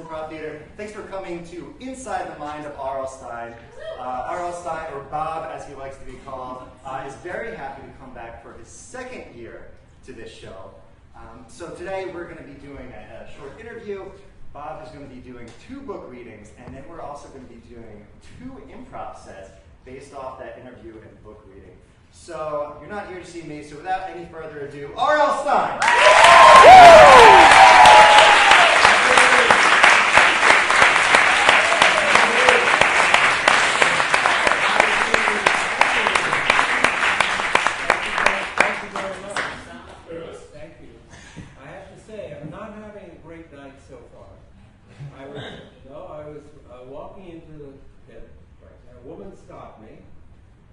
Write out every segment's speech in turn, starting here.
Improv Theater. Thanks for coming to Inside the Mind of R.L. Stine. R.L. Stine, or Bob as he likes to be called, is very happy to come back for his second year to this show. So today we're going to be doing a short interview. Bob is going to be doing 2 book readings, and then we're also going to be doing 2 improv sets based off that interview and book reading. So you're not here to see me, so without any further ado, R.L. Stine! Walking into the pit, a woman stopped me,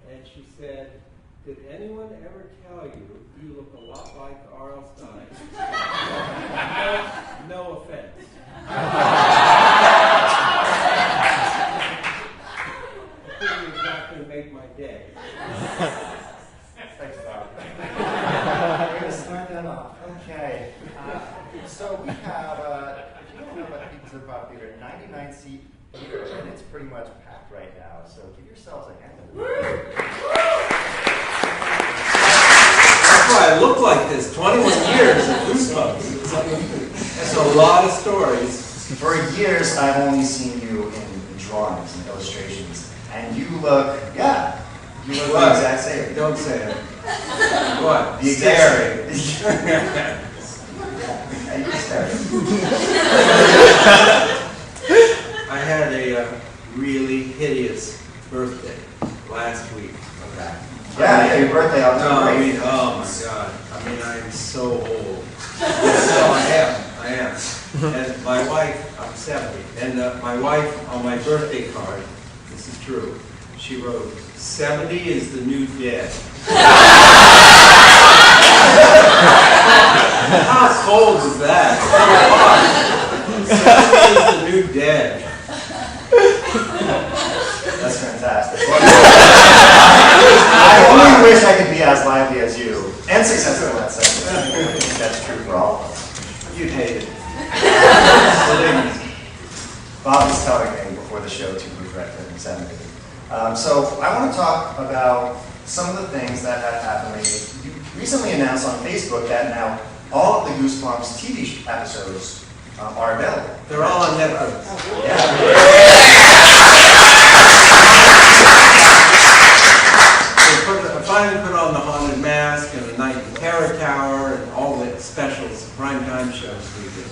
and she said, "Did anyone ever tell you you look a lot like R.L. Stine?" No offense. It didn't exactly make my day. Thanks, Bob. We're going to start that off. Okay. So we have, if you don't know about People's Improv Theater, 99-seat theater, and it's pretty much packed right now, so give yourselves a hand. That's why I look like this. 21 years of Goosebumps. That's a lot of stories. For years, I've only seen you in drawings and illustrations, and you look, you look the exact same. Don't say it. What? The exact same. You're staring. I had a really hideous birthday last week. Okay. Yeah, your birthday. Oh my God. I'm so old. So I am. And my wife, I'm 70, and my wife on my birthday card, this is true, she wrote, 70 is the new dead. How cold is that? 70 is the new dead. That's fantastic. I only wish I could be as lively as you and successful at that. I think that's true for all of us. You'd hate it. Bob was telling me before the show to regret turning 70. So I want to talk about some of the things that have happened lately. You recently announced on Facebook that now all of the Goosebumps TV episodes are available. They're all on Netflix. I finally put on the Haunted Mask and the Night in Terror Tower and all the specials, primetime shows we did.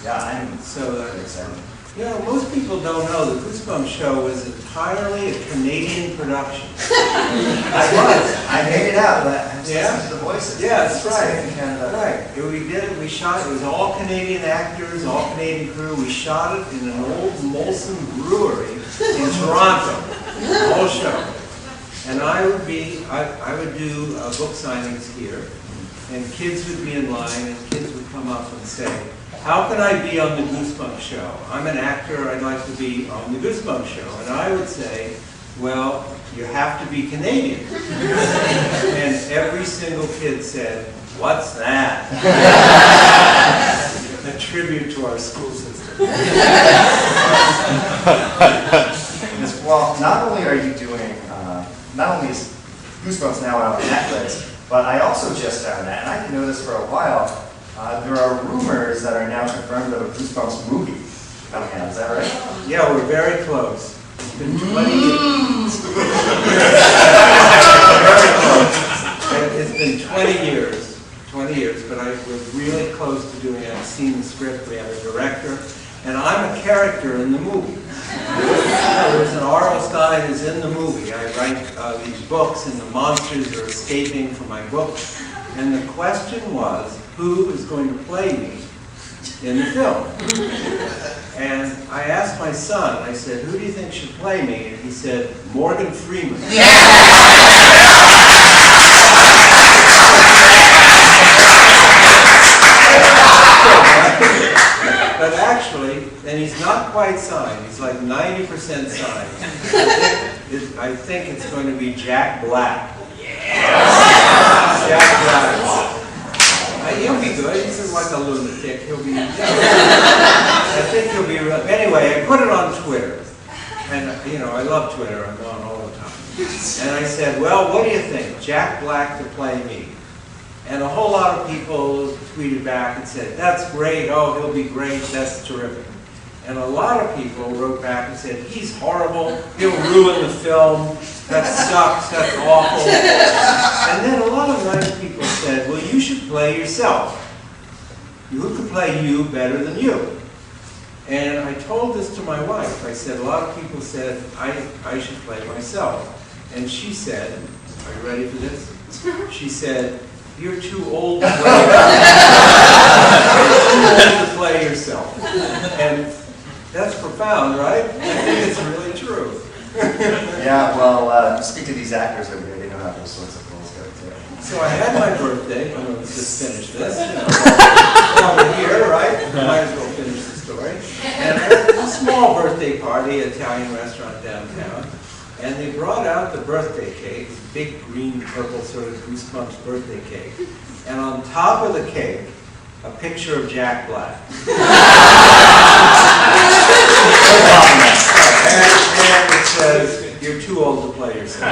Yeah, I'm so excited. You know, most people don't know the Goosebumps show was entirely a Canadian production. I made it out. Yeah, the voices. Yeah, that's right. In Canada. Right. We did it. We shot. It was all Canadian actors, all Canadian crew. We shot it in an old Molson brewery in Toronto. The whole show. And I would do book signings here, and kids would be in line, and kids would come up and say, "How can I be on the Goosebumps show? I'm an actor, I'd like to be on the Goosebumps show." And I would say, "Well, you have to be Canadian." And every single kid said, "What's that?" A tribute to our school system. Well, not only are you doing, not only is Goosebumps now out on Netflix, but I also just found that, and I didn't know this for a while, there are rumors that are now confirmed of a Goosebumps movie coming out. Is that right? Yeah, we're very close. It's been 20 years. Very close. It's been 20 years, but we're really close to doing it. I've seen the script, we have a director, and I'm a character in the movie. There's an R.L. Stine is in the movie. I write these books, and the monsters are escaping from my book. And the question was, who is going to play me in the film? And I asked my son, I said, "Who do you think should play me?" And he said, "Morgan Freeman." But actually, and he's not quite signed, he's like 90% signed. I think it's going to be Jack Black. Jack Black. He'll be good. He's like a lunatic. He'll be. I think he'll be. love Twitter. I'm on all the time. And I said, well, what do you think? Jack Black to play me. And a whole lot of people tweeted back and said, that's great. Oh, he'll be great. That's terrific. And a lot of people wrote back and said, he's horrible. He'll ruin the film. That sucks. That's awful. And then a lot of nice people said, well, you should play yourself. Who could play you better than you? And I told this to my wife. I said, a lot of people said, I should play myself. And she said, are you ready for this? She said, you're too old to play You're too old to play yourself. And that's profound, right? I think it's really true. Yeah, well, speak to these actors over here. They know how those sorts of roles go, too. So I had my birthday. I'm going to just finish this. While we're here, right? Might as well finish the story. And I had a small birthday party at an Italian restaurant downtown. And they brought out the birthday cake, big green, purple sort of Goosebumps birthday cake. And on top of the cake, a picture of Jack Black. And it says, you're too old to play yourself. On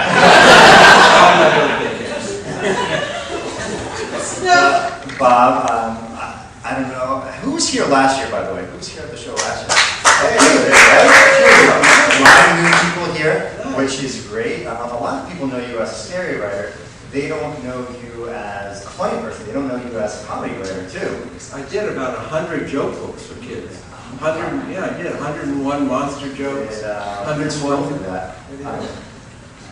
my birthday cake. Bob, I don't know. Who was here last year, by the way? Who was here at the show last year? A lot of new people here, which is great. A lot of people know you as a scary writer. They don't know you as a funny person. They don't know you as a comedy writer, too. I did about 100 joke books for kids. 100, yeah, I did 101 monster jokes. 101 for that.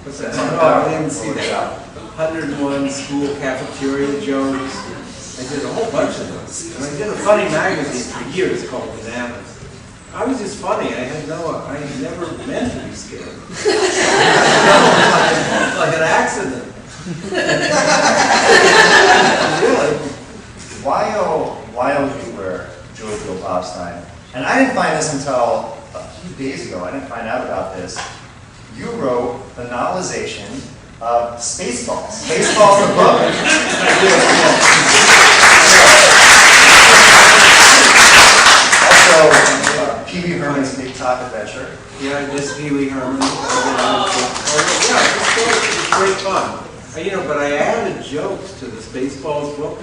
What's that? Oh, I didn't see that. 101 school cafeteria jokes. I did a whole bunch of those. And I did a funny magazine for years called Bananas. I was just funny. I never meant to be scared. Like an accident. Really? While you were Jovial Bob Stine, and I didn't find this until a few days ago. I didn't find out about this. You wrote the novelization of Spaceballs. Spaceballs the book. Also, Pee Wee Herman's Big Top Adventure. Yeah, this Pee Wee Herman. Yeah, it's great fun. But I added jokes to the Spaceballs book.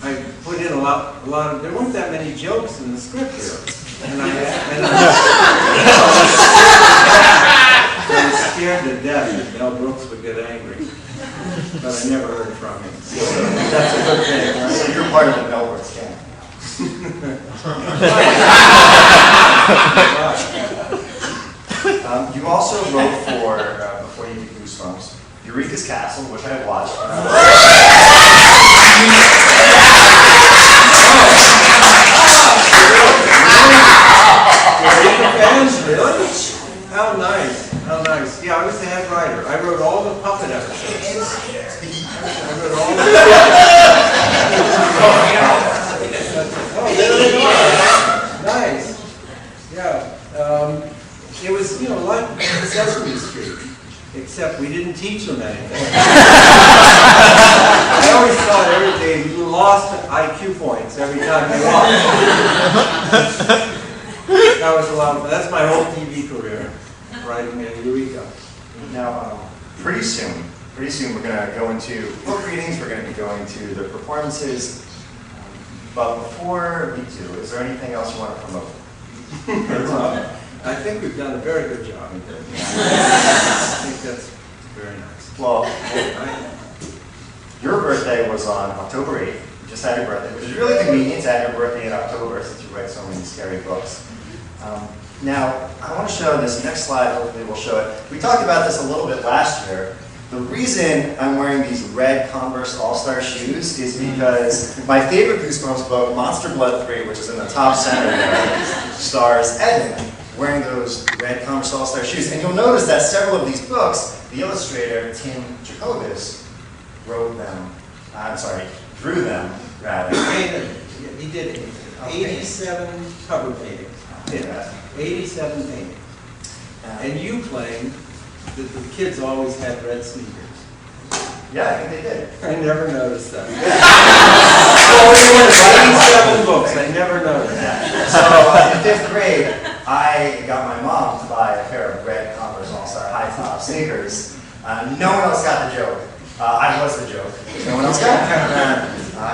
I put in a lot of, there weren't that many jokes in the script here. And I was scared to death that Mel Brooks would get angry. But I never heard from him. So that's a good thing, right? So you're part of the Mel Brooks gang. You also wrote for, before you did Goosebumps, Eureka's Castle, which I watched. Really? How nice. How nice. Yeah, I was the head writer. I wrote all the puppet episodes. I wrote all the Oh, there they are. Nice. Yeah. It was, like Sesame Street, except we didn't teach them anything. I always thought everything, you lost IQ points every time you watched. That was a lot of fun. That's my whole TV career, writing in Eureka. Now, pretty soon we're going to go into book readings, we're going to be going to the performances. But before we do, is there anything else you want to promote? I think we've done a very good job. I think that's very nice. Well, your birthday was on October 8th. You just had your birthday, which is really convenient to have your birthday in October since you write so many scary books. Now, I want to show this next slide, hopefully we'll show it. We talked about this a little bit last year. The reason I'm wearing these red Converse All-Star shoes is because my favorite Goosebumps book, Monster Blood 3, which is in the top center there, stars Edmund wearing those red Converse All-Star shoes. And you'll notice that several of these books, the illustrator, Tim Jacobus, drew them, rather. He did 87 cover paintings. Yeah. 87 paintings. And you claim that the kids always had red sneakers. Yeah, I think they did. I never noticed that. 87 books, I never noticed that. So in 5th grade, I got my mom to buy a pair of red Converse All-Star high top sneakers. No one else got the joke. I was the joke. No one else got it.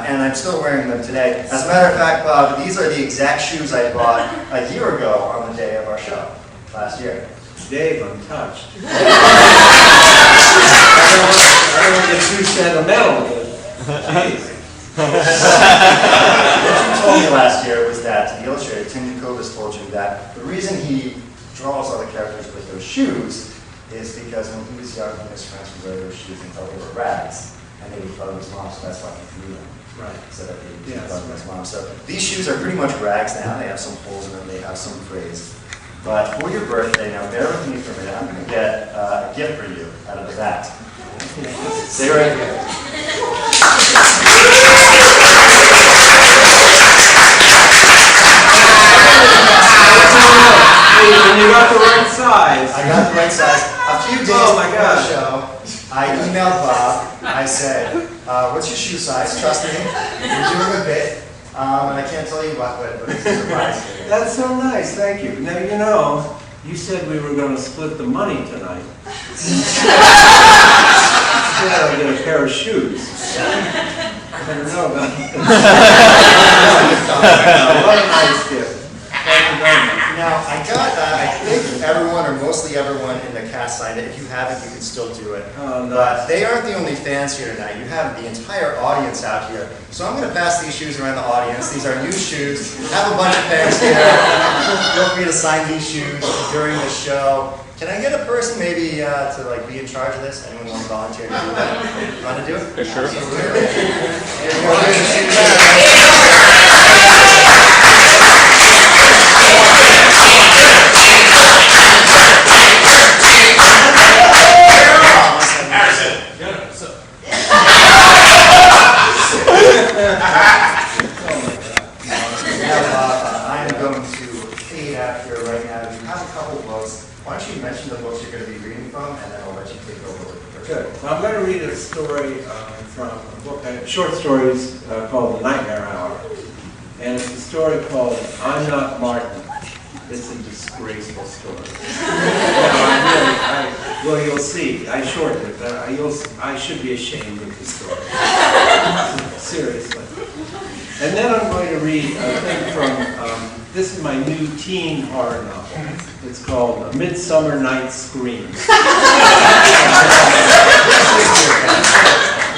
And I'm still wearing them today. As a matter of fact, Bob, these are the exact shoes I bought a year ago on the day of our show, last year. Dave, I'm touched. I don't want to get too sentimental, but geez. What you told me last year was that the illustrator, Tim Jacobus, told you that the reason he draws all the characters with those shoes is because when he was young, his friends would wear those shoes and thought they were rags. And they would bug his mom, so that's why he drew them. Right. So that they would bug his mom. So these shoes are pretty much rags now. They have some holes in them, they have some frizz. But for your birthday, now bear with me for a minute, I'm going to get a gift for you out of the bat. Stay right here. And you got the right size. I got the right size. A few days before the show, I emailed Bob. I said, what's your shoe size? Trust me, you're doing a bit. And I can't tell you what, but it's a surprise. That's so nice, thank you. Now, you know, you said we were going to split the money tonight. Instead, I get a pair of shoes. I don't know about that. What a nice gift. Thank you very much. Now, I think everyone, or mostly everyone in the cast signed it. If you haven't, you can still do it. Oh, no. But they aren't the only fans here tonight. You have the entire audience out here. So I'm going to pass these shoes around the audience. These are new shoes. Have a bunch of fans here. Feel free to sign these shoes during the show. Can I get a person maybe to like be in charge of this? Anyone want to volunteer to do that? You want to do it? Yeah, sure. Absolutely. Why don't you mention the books you're going to be reading from, and then I'll let you take over with the first Good. Well, I'm going to read a story from a book, short stories called The Nightmare Hour. And it's a story called I'm Not Martin. It's a disgraceful story. Well, you'll see. I shortened it, but I should be ashamed of the story. Seriously. And then I'm going to read a thing from, this is my new teen horror novel. It's called Midsummer Night's Scream.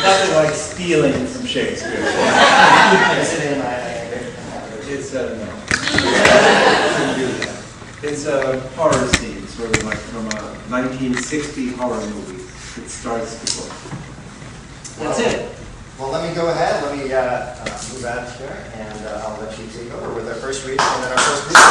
Nothing like stealing from Shakespeare. It's horror scenes, sort of like from a 1960 horror movie that starts the book. That's it. Well, let me go ahead. Let me move out of here, and I'll let you take over with our first reading and then our first reading.